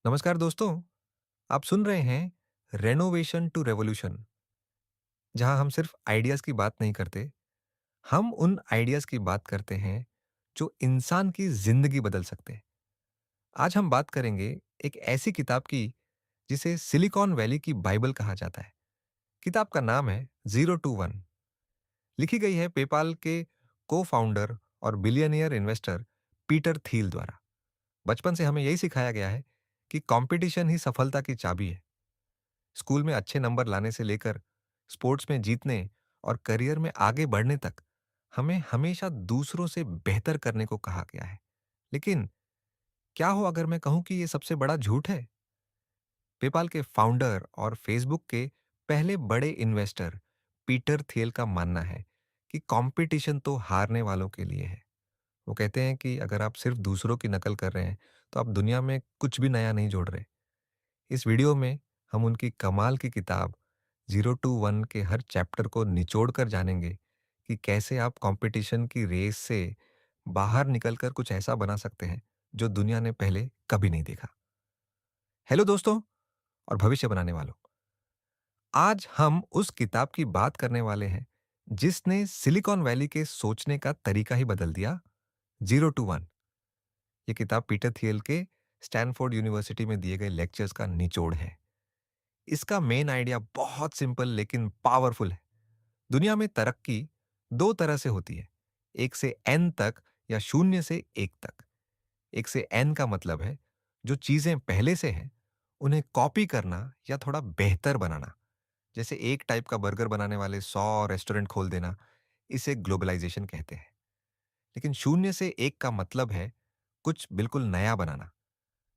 नमस्कार दोस्तों। आप सुन रहे हैं रेनोवेशन टू रेवोल्यूशन, जहां हम सिर्फ आइडियाज की बात नहीं करते, हम उन आइडियाज की बात करते हैं जो इंसान की जिंदगी बदल सकते हैं। आज हम बात करेंगे एक ऐसी किताब की जिसे सिलिकॉन वैली की बाइबल कहा जाता है। किताब का नाम है 0 to 1। लिखी गई है पेपाल के को फाउंडर और बिलियनियर इन्वेस्टर पीटर थील द्वारा। बचपन से हमें यही सिखाया गया है कि कंपटीशन ही सफलता की चाबी है। स्कूल में अच्छे नंबर लाने से लेकर स्पोर्ट्स में जीतने और करियर में आगे बढ़ने तक हमें हमेशा दूसरों से बेहतर करने को कहा गया है। लेकिन क्या हो अगर मैं कहूं कि यह सबसे बड़ा झूठ है? पेपाल के फाउंडर और फेसबुक के पहले बड़े इन्वेस्टर पीटर थियल का मानना है कि कंपटीशन तो हारने वालों के लिए है। वो कहते हैं कि अगर आप सिर्फ दूसरों की नकल कर रहे हैं तो आप दुनिया में कुछ भी नया नहीं जोड़ रहे। इस वीडियो में हम उनकी कमाल की किताब 0 to 1 के हर चैप्टर को निचोड़ कर जानेंगे कि कैसे आप कंपटीशन की रेस से बाहर निकलकर कुछ ऐसा बना सकते हैं जो दुनिया ने पहले कभी नहीं देखा। हेलो दोस्तों और भविष्य बनाने वालों, आज हम उस किताब की बात करने वाले हैं जिसने सिलिकॉन वैली के सोचने का तरीका ही बदल दिया। 0 to 1। ये किताब पीटर थियल के स्टैनफोर्ड यूनिवर्सिटी में दिए गए लेक्चर्स का निचोड़ है। इसका मेन आइडिया बहुत सिंपल लेकिन पावरफुल है। दुनिया में तरक्की दो तरह से होती है, एक से एन तक या शून्य से एक तक। एक से एन का मतलब है जो चीजें पहले से हैं उन्हें कॉपी करना या थोड़ा बेहतर बनाना। जैसे एक टाइप का बर्गर बनाने वाले 100 रेस्टोरेंट खोल देना, इसे ग्लोबलाइजेशन कहते हैं। लेकिन शून्य से एक का मतलब है कुछ बिल्कुल नया बनाना।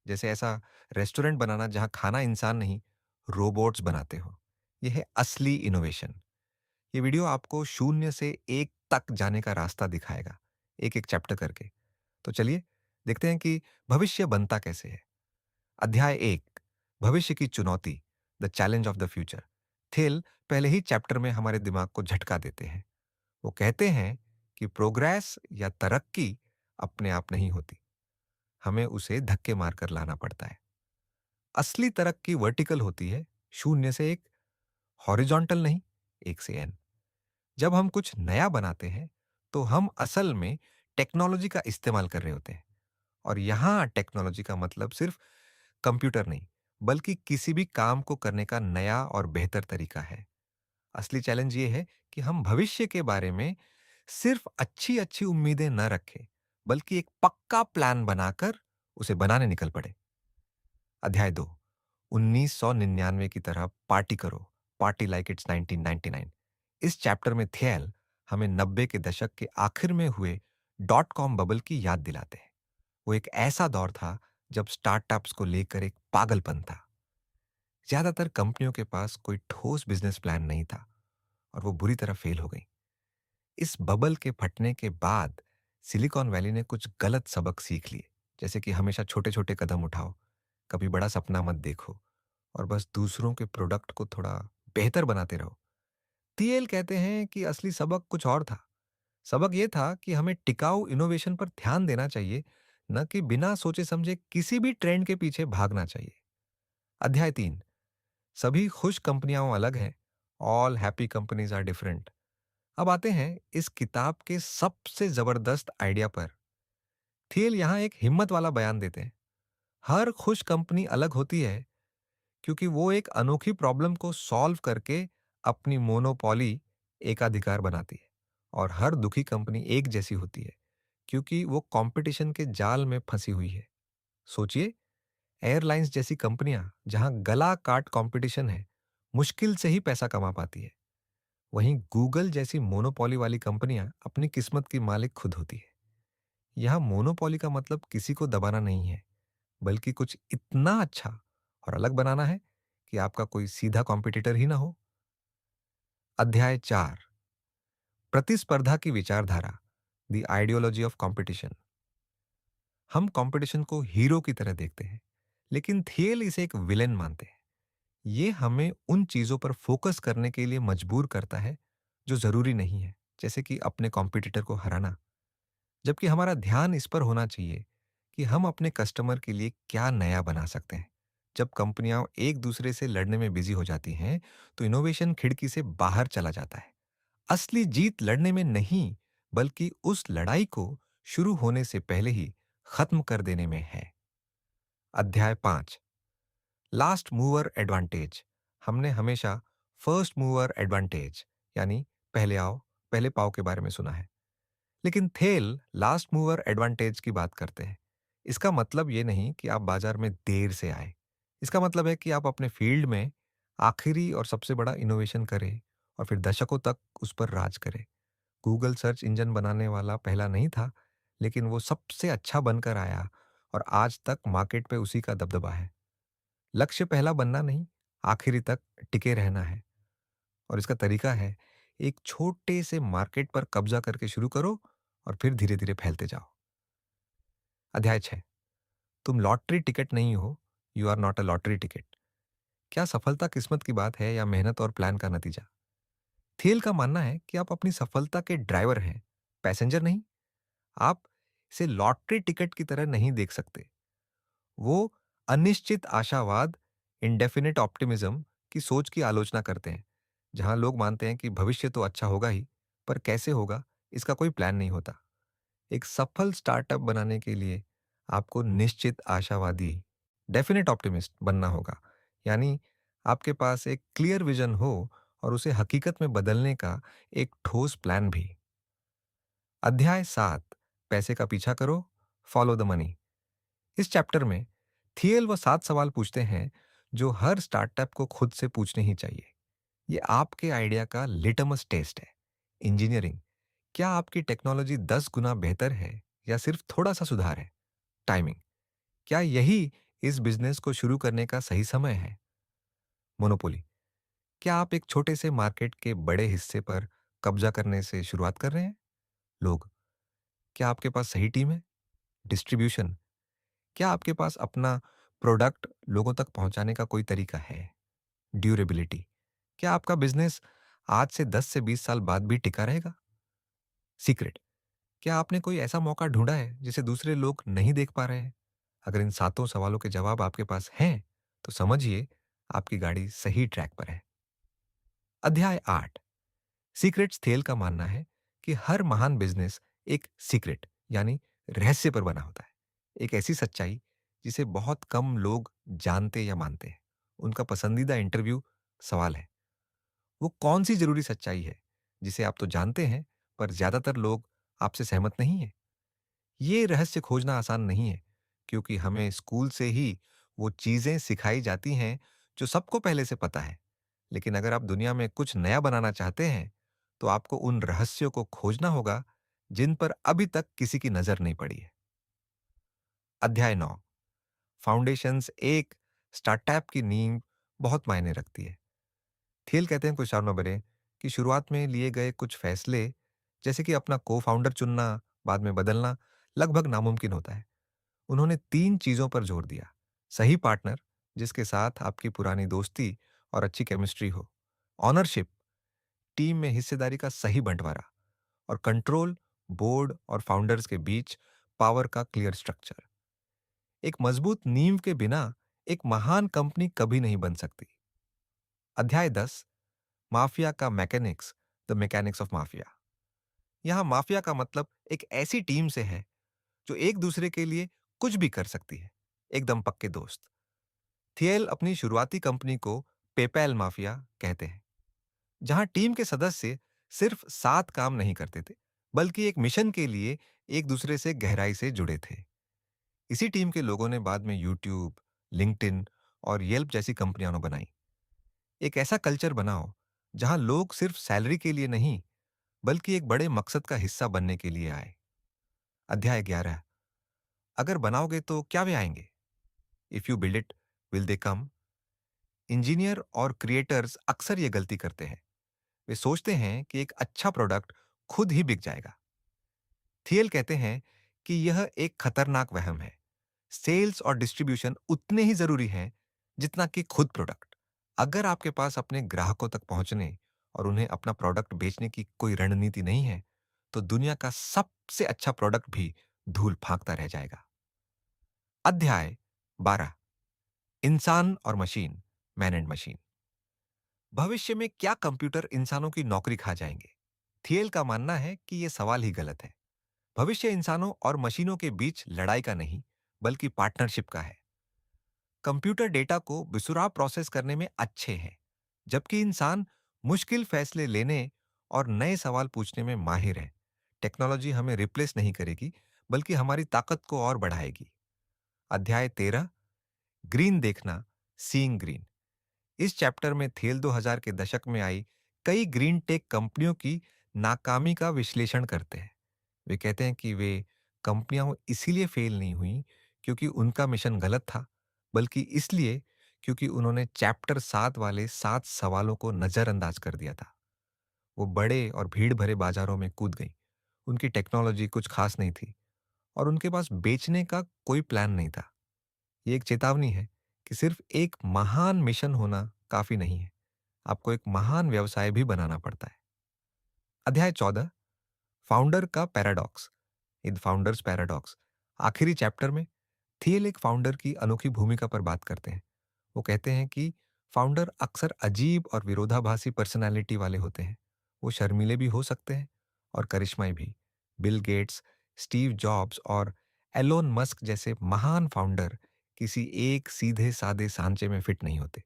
जैसे ऐसा रेस्टोरेंट बनाना जहां खाना इंसान नहीं, रोबोट्स बनाते हो। यह है असली इनोवेशन। ये वीडियो आपको शून्य से एक तक जाने का रास्ता दिखाएगा, एक एक चैप्टर करके। तो चलिए देखते हैं कि भविष्य बनता कैसे है। अध्याय 1, भविष्य की चुनौती, the challenge of the future. Thiel पहले ही चैप्टर में हमारे दिमाग को झटका देते हैं। वो कहते हैं कि प्रोग्रेस या तरक्की अपने आप नहीं होती, हमें उसे धक्के मारकर लाना पड़ता है। असली तरक्की वर्टिकल होती है, शून्य से एक, हॉरिजॉन्टल नहीं, एक से एन। जब हम कुछ नया बनाते हैं तो हम असल में टेक्नोलॉजी का इस्तेमाल कर रहे होते हैं। और यहां टेक्नोलॉजी का मतलब सिर्फ कंप्यूटर नहीं, बल्कि किसी भी काम को करने का नया और बेहतर तरीका है। असली चैलेंज ये है कि हम भविष्य के बारे में सिर्फ अच्छी अच्छी उम्मीदें न रखें, बल्कि एक पक्का प्लान बनाकर उसे बनाने निकल पड़े। अध्याय 2, 1999 की तरह पार्टी करो, पार्टी लाइक इट्स 1999। इस चैप्टर में थियल हमें 90 के दशक के आखिर में हुए डॉट कॉम बबल की याद दिलाते हैं। वो एक ऐसा दौर था जब स्टार्टअप्स को लेकर एक पागलपन था। ज्यादातर कंपनियों के पास कोई ठोस बिजनेस प्लान नहीं था और वो बुरी तरह फेल हो गई। इस बबल के फटने के बाद सिलिकॉन वैली ने कुछ गलत सबक सीख लिए, जैसे कि हमेशा छोटे छोटे कदम उठाओ, कभी बड़ा सपना मत देखो और बस दूसरों के प्रोडक्ट को थोड़ा बेहतर बनाते रहो। टीएल कहते हैं कि असली सबक कुछ और था। सबक ये था कि हमें टिकाऊ इनोवेशन पर ध्यान देना चाहिए, न कि बिना सोचे समझे किसी भी ट्रेंड के पीछे भागना चाहिए। अध्याय 3, सभी खुश कंपनियां अलग हैं, all happy companies are different. अब आते हैं इस किताब के सबसे जबरदस्त आइडिया पर। थियल यहां एक हिम्मत वाला बयान देते हैं। हर खुश कंपनी अलग होती है क्योंकि वो एक अनोखी प्रॉब्लम को सॉल्व करके अपनी मोनोपोली एकाधिकार बनाती है। और हर दुखी कंपनी एक जैसी होती है क्योंकि वो कंपटीशन के जाल में फंसी हुई है। सोचिए, एयरलाइंस जैसी कंपनियां जहां गला काट कंपटीशन है, मुश्किल से ही पैसा कमा पाती है। वहीं गूगल जैसी मोनोपोली वाली कंपनियां अपनी किस्मत की मालिक खुद होती है। यहां मोनोपोली का मतलब किसी को दबाना नहीं है, बल्कि कुछ इतना अच्छा और अलग बनाना है कि आपका कोई सीधा कॉम्पिटिटर ही ना हो। अध्याय 4, प्रतिस्पर्धा की विचारधारा, द आइडियोलॉजी ऑफ कंपटीशन। हम कंपटीशन को हीरो की तरह देखते हैं, लेकिन थियल इसे एक विलेन मानते हैं। ये हमें उन चीजों पर फोकस करने के लिए मजबूर करता है जो जरूरी नहीं है, जैसे कि अपने कॉम्पिटिटर को हराना। जबकि हमारा ध्यान इस पर होना चाहिए कि हम अपने कस्टमर के लिए क्या नया बना सकते हैं, जब कंपनियां एक दूसरे से लड़ने में बिजी हो जाती हैं, तो इनोवेशन खिड़की से बाहर चला जाता है। असली जीत लड़ने में नहीं, बल्कि उस लड़ाई को शुरू होने से पहले ही खत्म कर देने में है। अध्याय 5, लास्ट मूवर एडवांटेज। हमने हमेशा फर्स्ट मूवर एडवांटेज, यानी पहले आओ पहले पाओ के बारे में सुना है, लेकिन थेल लास्ट मूवर एडवांटेज की बात करते हैं। इसका मतलब ये नहीं कि आप बाजार में देर से आए। इसका मतलब है कि आप अपने फील्ड में आखिरी और सबसे बड़ा इनोवेशन करें और फिर दशकों तक उस पर राज करें। गूगल सर्च इंजन बनाने वाला पहला नहीं था, लेकिन वो सबसे अच्छा बनकर आया और आज तक मार्केट पे उसी का दबदबा है। लक्ष्य पहला बनना नहीं, आखिरी तक टिके रहना है। और इसका तरीका है, एक छोटे से मार्केट पर कब्जा करके शुरू करो और फिर धीरे धीरे फैलते जाओ। अध्याय 6, तुम लॉटरी टिकट नहीं हो, you are not a lottery ticket. क्या सफलता किस्मत की बात है या मेहनत और प्लान का नतीजा? थियल का मानना है कि आप अपनी सफलता के ड्राइवर हैं, पैसेंजर नहीं। आप इसे लॉटरी टिकट की तरह नहीं देख सकते। वो अनिश्चित आशावाद, इंडेफिनिट ऑप्टिमिज्म की सोच की आलोचना करते हैं, जहां लोग मानते हैं कि भविष्य तो अच्छा होगा ही, पर कैसे होगा इसका कोई प्लान नहीं होता। एक सफल स्टार्टअप बनाने के लिए आपको निश्चित आशावादी, डेफिनेट ऑप्टिमिस्ट बनना होगा। यानी आपके पास एक क्लियर विजन हो और उसे हकीकत में बदलने का एक ठोस प्लान भी। अध्याय 7, पैसे का पीछा करो, फॉलो द मनी। इस चैप्टर में थियल वो 7 सवाल पूछते हैं जो हर स्टार्टअप को खुद से पूछने ही चाहिए। ये आपके आइडिया का लिटमस टेस्ट है। इंजीनियरिंग, क्या आपकी टेक्नोलॉजी 10 गुना बेहतर है या सिर्फ थोड़ा सा सुधार है? टाइमिंग, क्या यही इस बिजनेस को शुरू करने का सही समय है? मोनोपोली, क्या आप एक छोटे से मार्केट के बड़े हिस्से पर कब्जा करने से शुरुआत कर रहे हैं? लोग, क्या आपके पास सही टीम है? डिस्ट्रीब्यूशन, क्या आपके पास अपना प्रोडक्ट लोगों तक पहुंचाने का कोई तरीका है? ड्यूरेबिलिटी, क्या आपका बिजनेस आज से 10 से 20 साल बाद भी टिका रहेगा? सीक्रेट, क्या आपने कोई ऐसा मौका ढूंढा है जिसे दूसरे लोग नहीं देख पा रहे हैं? अगर इन सातों सवालों के जवाब आपके पास हैं, तो समझिए आपकी गाड़ी सही ट्रैक पर है। अध्याय 8, सीक्रेट्स। थेल का मानना है कि हर महान बिजनेस एक सीक्रेट, यानी रहस्य पर बना होता है। एक ऐसी सच्चाई जिसे बहुत कम लोग जानते या मानते हैं। उनका पसंदीदा इंटरव्यू सवाल है, वो कौन सी जरूरी सच्चाई है जिसे आप तो जानते हैं, पर ज्यादातर लोग आपसे सहमत नहीं है? ये रहस्य खोजना आसान नहीं है, क्योंकि हमें स्कूल से ही वो चीजें सिखाई जाती हैं जो सबको पहले से पता है। लेकिन अगर आप दुनिया में कुछ नया बनाना चाहते हैं, तो आपको उन रहस्यों को खोजना होगा जिन पर अभी तक किसी की नजर नहीं पड़ी है। अध्याय 9, फाउंडेशंस। एक स्टार्टअप की नींव बहुत मायने रखती है। थियल कहते हैं कुछ और बने कि शुरुआत में लिए गए कुछ फैसले, जैसे कि अपना को फाउंडर चुनना, बाद में बदलना लगभग नामुमकिन होता है। उन्होंने 3 चीजों पर जोर दिया: सही पार्टनर, जिसके साथ आपकी पुरानी दोस्ती और अच्छी केमिस्ट्री हो; ऑनरशिप, टीम में हिस्सेदारी का सही बंटवारा; और कंट्रोल, बोर्ड और फाउंडर्स के बीच पावर का क्लियर स्ट्रक्चर। एक मजबूत नींव के बिना एक महान कंपनी कभी नहीं बन सकती। अध्याय 10, माफिया का mechanics, the mechanics of mafia. यहां माफिया का मतलब एक ऐसी टीम से है जो एक दूसरे के लिए कुछ भी कर सकती है, एकदम पक्के दोस्त। थियल अपनी शुरुआती कंपनी को पेपैल माफिया कहते हैं, जहां टीम के सदस्य सिर्फ साथ काम नहीं करते थे, बल्कि एक मिशन के लिए एक दूसरे से गहराई से जुड़े थे। इसी टीम के लोगों ने बाद में यूट्यूब, लिंक्डइन और येल्प जैसी कंपनियां बनाई। एक ऐसा कल्चर बनाओ जहां लोग सिर्फ सैलरी के लिए नहीं, बल्कि एक बड़े मकसद का हिस्सा बनने के लिए आए। अध्याय 11, अगर बनाओगे तो क्या वे आएंगे? If you build it, will they come? Engineer और क्रिएटर्स अक्सर ये गलती करते हैं। वे सोचते हैं कि एक अच्छा प्रोडक्ट खुद ही बिक जाएगा। थियल कहते हैं कि यह एक खतरनाक वहम है। सेल्स और डिस्ट्रीब्यूशन उतने ही जरूरी हैं जितना कि खुद प्रोडक्ट। अगर आपके पास अपने ग्राहकों तक पहुंचने और उन्हें अपना प्रोडक्ट बेचने की कोई रणनीति नहीं है, तो दुनिया का सबसे अच्छा प्रोडक्ट भी धूल फांकता रह जाएगा। अध्याय 12, इंसान और मशीन, मैन एंड मशीन। भविष्य में क्या कंप्यूटर इंसानों की नौकरी खा जाएंगे? थियल का मानना है कि यह सवाल ही गलत है। भविष्य इंसानों और मशीनों के बीच लड़ाई का नहीं, बल्कि पार्टनरशिप का है। कंप्यूटर डेटा को बेसुराह प्रोसेस करने में अच्छे हैं, जबकि इंसान मुश्किल फैसले लेने और नए सवाल पूछने में माहिर है। टेक्नोलॉजी हमें रिप्लेस नहीं करेगी, बल्कि हमारी ताकत को और बढ़ाएगी। अध्याय 13, ग्रीन देखना, सीइंग ग्रीन। इस चैप्टर में थेल 2000 के दशक में आई कई ग्रीन टेक कंपनियों की नाकामी का विश्लेषण करते हैं। वे कहते हैं कि वे कंपनियां इसीलिए फेल नहीं हुई क्योंकि उनका मिशन गलत था, बल्कि इसलिए क्योंकि उन्होंने चैप्टर 7 वाले 7 सवालों को नजरअंदाज कर दिया था। वो बड़े और भीड़ भरे बाजारों में कूद गई। उनकी टेक्नोलॉजी कुछ खास नहीं थी और उनके पास बेचने का कोई प्लान नहीं था। ये एक चेतावनी है कि सिर्फ एक महान मिशन होना काफी नहीं है, आपको एक महान व्यवसाय भी बनाना पड़ता है। अध्याय 14, फाउंडर का पैराडॉक्स, इन फाउंडर्स पैराडॉक्स। आखिरी चैप्टर में थियल एक फाउंडर की अनोखी भूमिका पर बात करते हैं। वो कहते हैं कि फाउंडर अक्सर अजीब और विरोधाभासी पर्सनालिटी वाले होते हैं। वो शर्मीले भी हो सकते हैं और करिश्माई भी। बिल गेट्स, स्टीव जॉब्स और एलोन मस्क जैसे महान फाउंडर किसी एक सीधे सादे सांचे में फिट नहीं होते।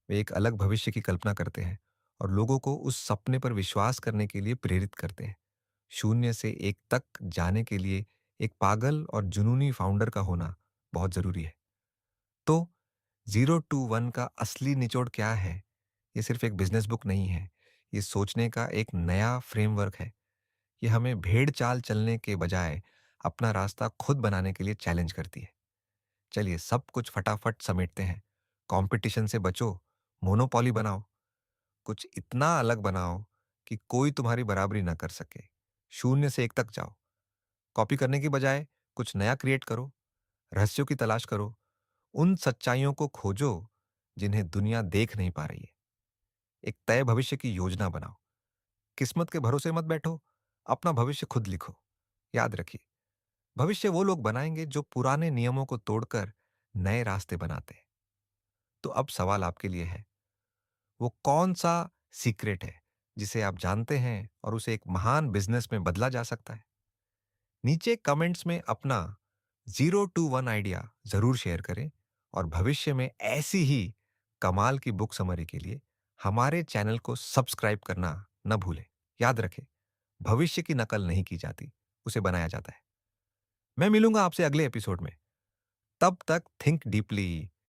वे एक अलग भविष्य की कल्पना करते हैं और लोगों को उस सपने पर विश्वास करने के लिए प्रेरित करते हैं। शून्य से एक तक जाने के लिए एक पागल और जुनूनी फाउंडर का होना बहुत जरूरी है। तो 0 to 1 का असली निचोड़ क्या है? ये सिर्फ एक बिजनेस बुक नहीं है। ये सोचने का एक नया फ्रेमवर्क है। ये हमें भेड़ चाल चलने के बजाय अपना रास्ता खुद बनाने के लिए चैलेंज करती है। चलिए सब कुछ फटाफट समेटते हैं। कंपटीशन से बचो, मोनोपोली बनाओ, कुछ इतना अलग बनाओ कि कोई तुम्हारी बराबरी ना कर सके। शून्य से एक तक जाओ। कॉपी करने की बजाय कुछ नया क्रिएट करो। रहस्यों की तलाश करो। उन सच्चाइयों को खोजो जिन्हें दुनिया देख नहीं पा रही है। एक तय भविष्य की योजना बनाओ। किस्मत के भरोसे मत बैठो, अपना भविष्य खुद लिखो। याद रखिए, भविष्य वो लोग बनाएंगे जो पुराने नियमों को तोड़कर नए रास्ते बनाते हैं। तो अब सवाल आपके लिए है, वो कौन सा सीक्रेट है जिसे आप जानते हैं और उसे एक महान बिजनेस में बदला जा सकता है? नीचे कमेंट्स में अपना 0 to 1 आइडिया जरूर शेयर करें और भविष्य में ऐसी ही कमाल की बुक समरी के लिए हमारे चैनल को सब्सक्राइब करना न भूलें। याद रखें, भविष्य की नकल नहीं की जाती, उसे बनाया जाता है। मैं मिलूंगा आपसे अगले एपिसोड में। तब तक थिंक डीपली,